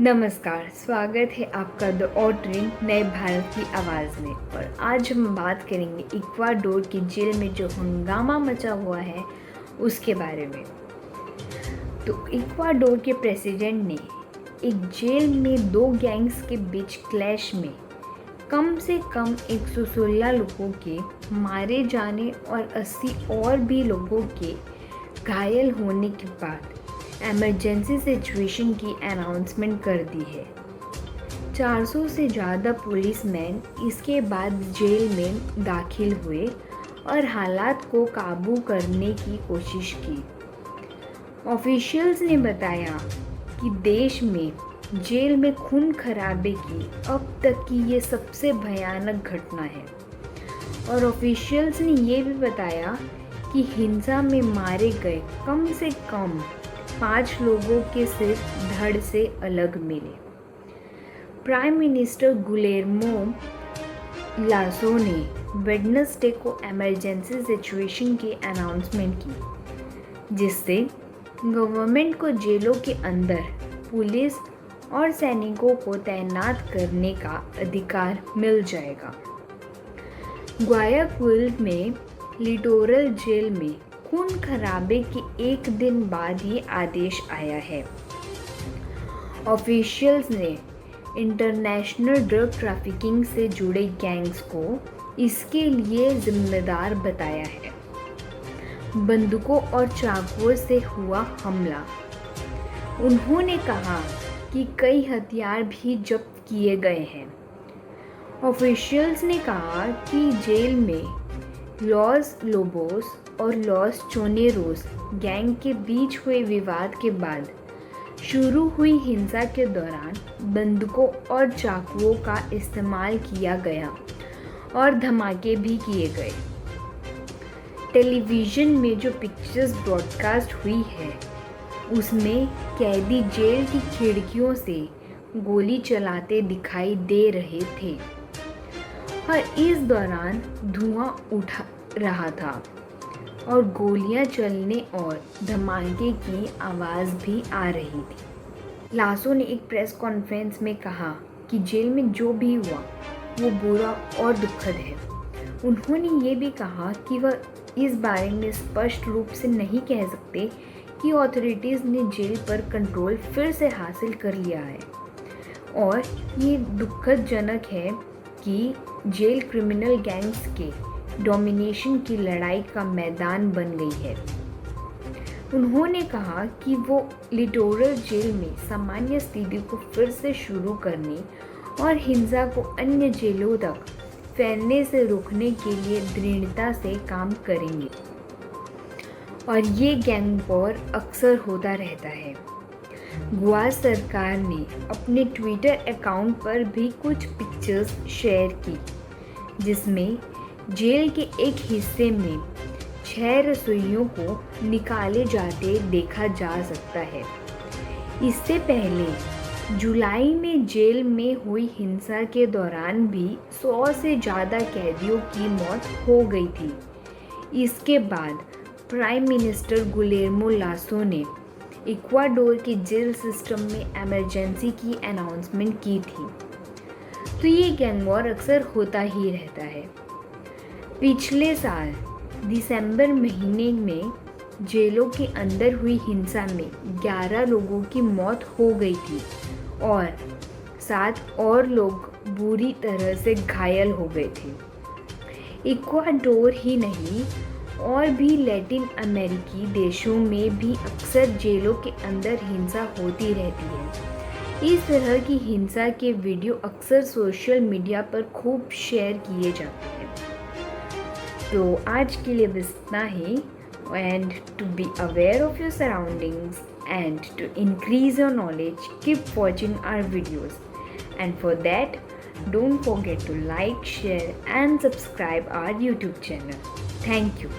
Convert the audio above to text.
नमस्कार, स्वागत है आपका द ऑटरिन नए भारत की आवाज़ में। और आज हम बात करेंगे इक्वाडोर की जेल में जो हंगामा मचा हुआ है उसके बारे में। तो इक्वाडोर के प्रेसिडेंट ने एक जेल में दो गैंग्स के बीच क्लैश में कम से कम 116 लोगों के मारे जाने और 80 और भी लोगों के घायल होने के बाद इमरजेंसी सिचुएशन की अनाउंसमेंट कर दी है। 400 से ज़्यादा पुलिसमैन इसके बाद जेल में दाखिल हुए और हालात को काबू करने की कोशिश की। ऑफिशियल्स ने बताया कि देश में जेल में खून खराबे की अब तक की ये सबसे भयानक घटना है। और ऑफिशियल्स ने ये भी बताया कि हिंसा में मारे गए कम से कम 5 लोगों के सिर धड़ से अलग मिले। प्राइम मिनिस्टर गुलेर्मो लासो ने वेडनेसडे को इमरजेंसी सिचुएशन की अनाउंसमेंट की, जिससे गवर्नमेंट को जेलों के अंदर पुलिस और सैनिकों को तैनात करने का अधिकार मिल जाएगा। ग्वायाक्विल में लिटोरल जेल में खून खराबे के एक दिन बाद ये आदेश आया है। ऑफिशियल्स ने इंटरनेशनल ड्रग ट्रैफिकिंग से जुड़े गैंग्स को इसके लिए जिम्मेदार बताया है। बंदूकों और चाकुओं से हुआ हमला। उन्होंने कहा कि कई हथियार भी जब्त किए गए हैं। ऑफिशियल्स ने कहा कि जेल में लॉस लोबोस और लॉस चोनेरोस गैंग के बीच हुए विवाद के बाद शुरू हुई हिंसा के दौरान बंदूकों और चाकुओं का इस्तेमाल किया गया और धमाके भी किए गए। टेलीविज़न में जो पिक्चर्स ब्रॉडकास्ट हुई है उसमें कैदी जेल की खिड़कियों से गोली चलाते दिखाई दे रहे थे और इस दौरान धुआं उठ रहा था और गोलियां चलने और धमाके की आवाज़ भी आ रही थी। लासो ने एक प्रेस कॉन्फ्रेंस में कहा कि जेल में जो भी हुआ वो बुरा और दुखद है। उन्होंने ये भी कहा कि वह इस बारे में स्पष्ट रूप से नहीं कह सकते कि अथॉरिटीज़ ने जेल पर कंट्रोल फिर से हासिल कर लिया है। और ये दुखदजनक है कि जेल क्रिमिनल गैंग्स के डोमिनेशन की लड़ाई का मैदान बन गई है। उन्होंने कहा कि वो लिटोरल जेल में सामान्य स्थिति को फिर से शुरू करने और हिंसा को अन्य जेलों तक फैलने से रोकने के लिए दृढ़ता से काम करेंगे। और ये गैंग वॉर अक्सर होता रहता है। गोवा सरकार ने अपने ट्विटर अकाउंट पर भी कुछ पिक्चर्स शेयर की, जिसमें जेल के एक हिस्से में 6 रसोइयों को निकाले जाते देखा जा सकता है। इससे पहले जुलाई में जेल में हुई हिंसा के दौरान भी 100 से ज़्यादा कैदियों की मौत हो गई थी। इसके बाद प्राइम मिनिस्टर गुलेर्मो लासो ने इक्वाडोर के जेल सिस्टम में इमरजेंसी की अनाउंसमेंट की थी। तो ये गैंग वॉर अक्सर होता ही रहता है। पिछले साल दिसंबर महीने में जेलों के अंदर हुई हिंसा में 11 लोगों की मौत हो गई थी और 7 और लोग बुरी तरह से घायल हो गए थे। इक्वाडोर ही नहीं और भी लैटिन अमेरिकी देशों में भी अक्सर जेलों के अंदर हिंसा होती रहती है। इस तरह की हिंसा के वीडियो अक्सर सोशल मीडिया पर खूब शेयर किए जाते हैं। तो आज के लिए बस इतना ही। And to be aware of your surroundings and to increase your knowledge, keep watching our videos. And for that, don't forget to like, share and subscribe our YouTube channel. Thank you.